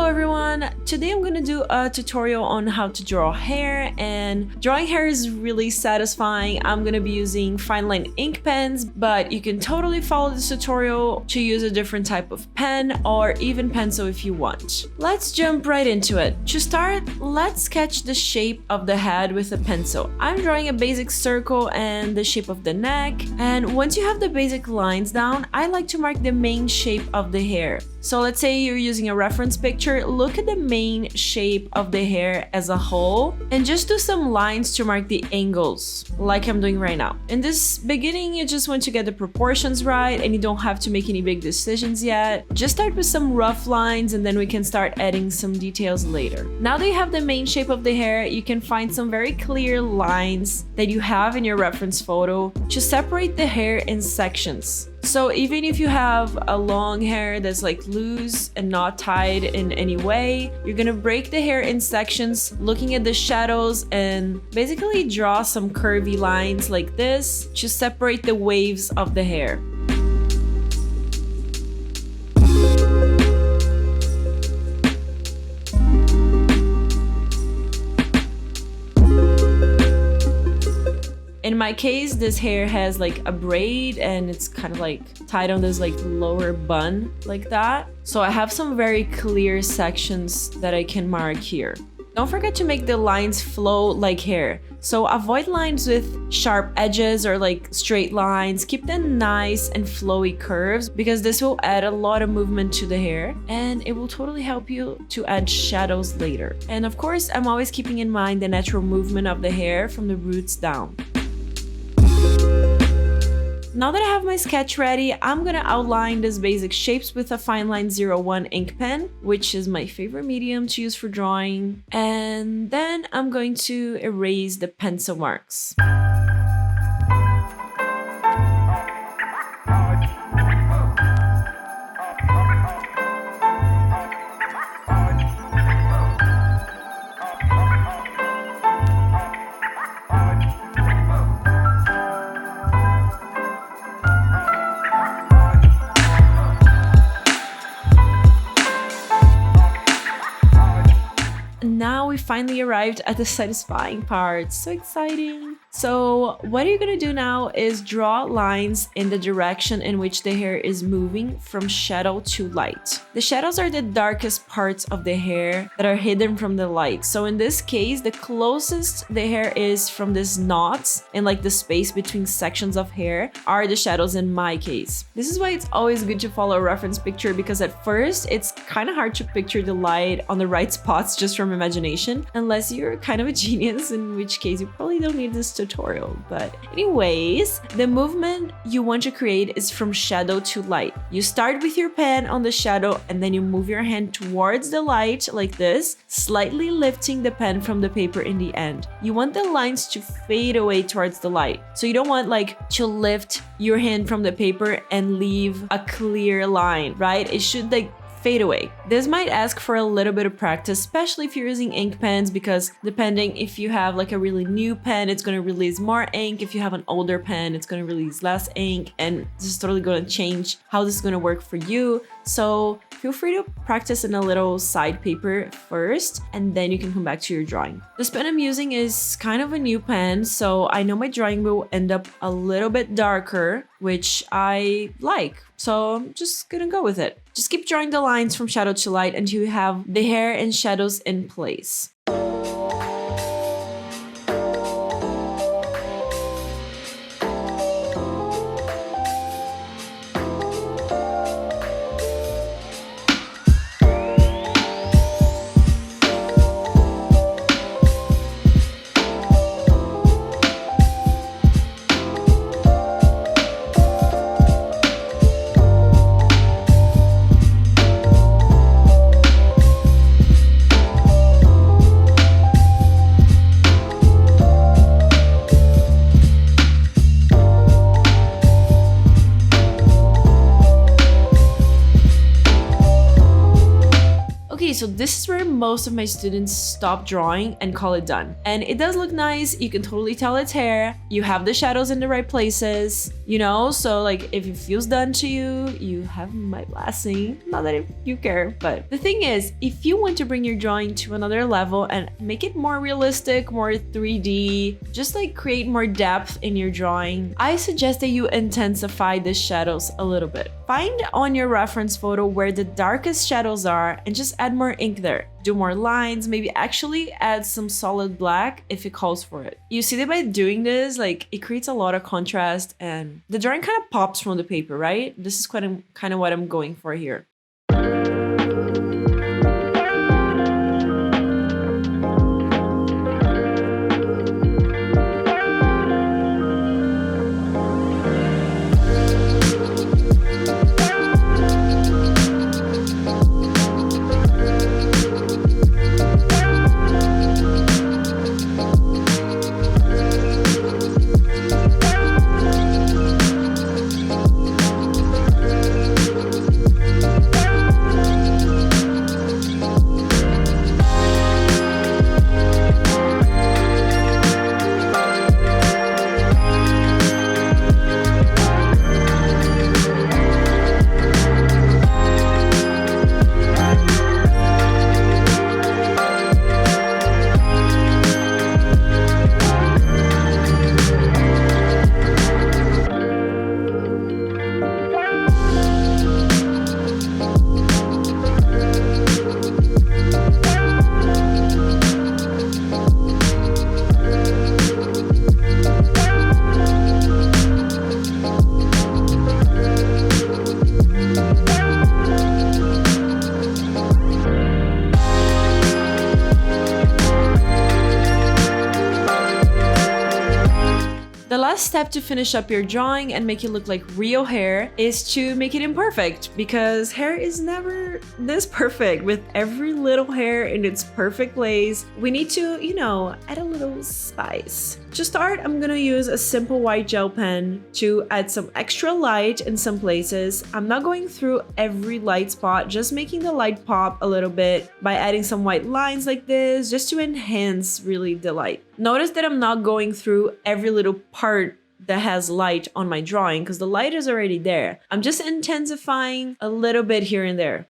everyone, today I'm gonna do a tutorial on how to draw hair, and drawing hair is really satisfying. I'm gonna be using fine line ink pens, but you can totally follow this tutorial to use a different type of pen or even pencil if you want. Let's jump right into it. To start, let's sketch the shape of the head with a pencil. I'm drawing a basic circle and the shape of the neck, and once you have the basic lines down, I like to mark the main shape of the hair. So let's say you're using a reference picture, look at the main shape of the hair as a whole and just do some lines to mark the angles, like I'm doing right now. In this beginning, you just want to get the proportions right and you don't have to make any big decisions yet. Just start with some rough lines and then we can start adding some details later. Now that you have the main shape of the hair, you can find some very clear lines that you have in your reference photo to separate the hair in sections. So even if you have a long hair that's like loose and not tied in any way, you're gonna break the hair in sections, looking at the shadows and basically draw some curvy lines like this to separate the waves of the hair. In my case, this hair has like a braid and it's kind of like tied on this like lower bun like that. So I have some very clear sections that I can mark here. Don't forget to make the lines flow like hair. So avoid lines with sharp edges or like straight lines. Keep them nice and flowy curves because this will add a lot of movement to the hair and it will totally help you to add shadows later. And of course, I'm always keeping in mind the natural movement of the hair from the roots down. Now that I have my sketch ready, I'm gonna outline these basic shapes with a fine line 01 ink pen, which is my favorite medium to use for drawing. And then I'm going to erase the pencil marks. Now we finally arrived at the satisfying part. So exciting! So what you're gonna do now is draw lines in the direction in which the hair is moving from shadow to light. The shadows are the darkest parts of the hair that are hidden from the light. So in this case, the closest the hair is from these knots and like the space between sections of hair are the shadows in my case. This is why it's always good to follow a reference picture, because at first it's kind of hard to picture the light on the right spots just from imagination, unless you're kind of a genius, in which case you probably don't need this tutorial. But anyways, the movement you want to create is from shadow to light. You start with your pen on the shadow and then you move your hand towards the light like this, slightly lifting the pen from the paper in the end. You want the lines to fade away towards the light. So you don't want like to lift your hand from the paper and leave a clear line, right? It should like fade away. This might ask for a little bit of practice, especially if you're using ink pens, because depending if you have like a really new pen, it's going to release more ink. If you have an older pen, it's going to release less ink, and this is totally going to change how this is going to work for you. So feel free to practice in a little side paper first, and then you can come back to your drawing. This pen I'm using is kind of a new pen, so I know my drawing will end up a little bit darker, which I like. So I'm just gonna go with it. Just keep drawing the lines from shadow to light until you have the hair and shadows in place. Okay, so this is where most of my students stop drawing and call it done. And it does look nice. You can totally tell it's hair. You have the shadows in the right places, you know? So like if it feels done to you, you have my blessing. Not that you care, but the thing is, if you want to bring your drawing to another level and make it more realistic, more 3D, just like create more depth in your drawing, I suggest that you intensify the shadows a little bit. Find on your reference photo where the darkest shadows are and just add more ink there. Do more lines, maybe actually add some solid black if it calls for it. You see that by doing this, like it creates a lot of contrast and the drawing kind of pops from the paper, right? This is kind of what I'm going for here. The last step to finish up your drawing and make it look like real hair is to make it imperfect, because hair is never this perfect. With every little hair in its perfect place, we need to, you know, add a little spice. To start, I'm gonna use a simple white gel pen to add some extra light in some places. I'm not going through every light spot, just making the light pop a little bit by adding some white lines like this, just to enhance really the light. Notice that I'm not going through every little part that has light on my drawing because the light is already there. I'm just intensifying a little bit here and there.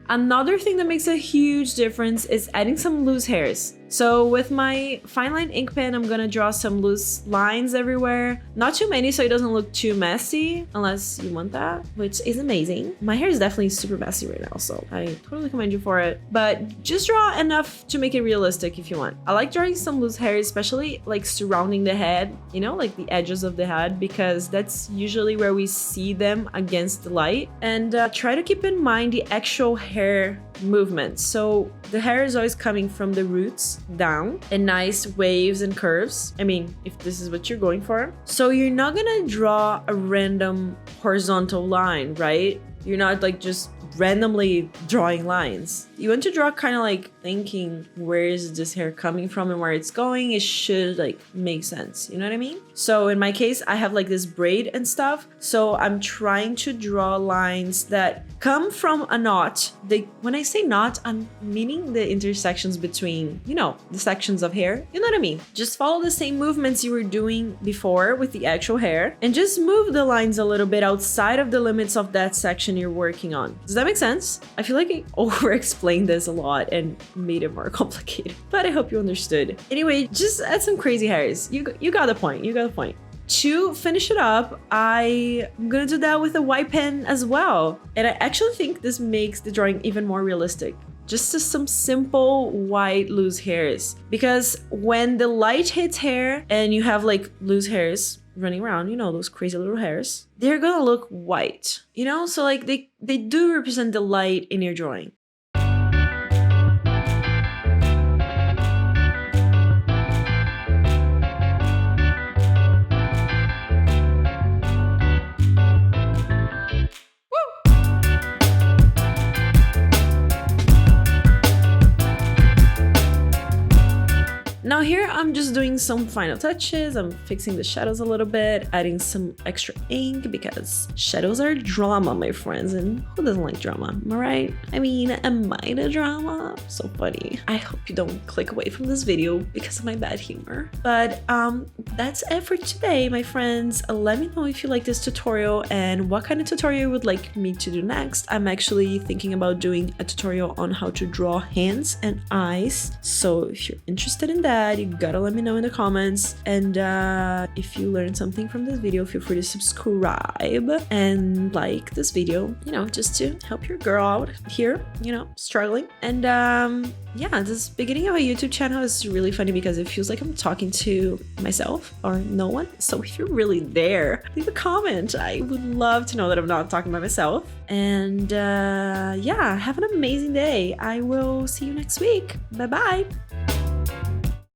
Another thing that makes a huge difference is adding some loose hairs. So with my fine line ink pen, I'm gonna draw some loose lines everywhere. Not too many so it doesn't look too messy, unless you want that, which is amazing. My hair is definitely super messy right now, so I totally commend you for it. But just draw enough to make it realistic if you want. I like drawing some loose hairs, especially like surrounding the head, you know, like the edges of the head, because that's usually where we see them against the light. And try to keep in mind the actual hair movement. So the hair is always coming from the roots down in nice waves and curves. I mean, if this is what you're going for. So you're not gonna draw a random horizontal line, right? You're not like just randomly drawing lines. You want to draw kind of like thinking, where is this hair coming from and where it's going? It should like make sense, you know what I mean? So in my case, I have like this braid and stuff. So I'm trying to draw lines that come from a knot. When I say knot, I'm meaning the intersections between, you know, the sections of hair. You know what I mean? Just follow the same movements you were doing before with the actual hair and just move the lines a little bit outside of the limits of that section you're working on. Does that make sense? I feel like I over-explained this a lot and made it more complicated, but I hope you understood. Anyway, just add some crazy hairs. You got the point. You got the point. To finish it up, I'm gonna do that with a white pen as well. And I actually think this makes the drawing even more realistic. Just some simple white loose hairs. Because when the light hits hair and you have like loose hairs running around, you know, those crazy little hairs, they're gonna look white, you know? So like they do represent the light in your drawing. doing some final touches. I'm fixing the shadows a little bit, adding some extra ink because shadows are drama, my friends, and who doesn't like drama, am I right? I mean, am I the drama? So funny. I hope you don't click away from this video because of my bad humor. But that's it for today, my friends. Let me know if you like this tutorial and what kind of tutorial you would like me to do next. I'm actually thinking about doing a tutorial on how to draw hands and eyes. So if you're interested in that, you gotta let me know in the comments. And if you learned something from this video, feel free to subscribe and like this video, you know, just to help your girl out here, you know, struggling. And yeah, this beginning of a YouTube channel is really funny because it feels like I'm talking to myself or no one. So if you're really there, leave a comment. I would love to know that I'm not talking by myself. And yeah, have an amazing day. I will see you next week. Bye bye.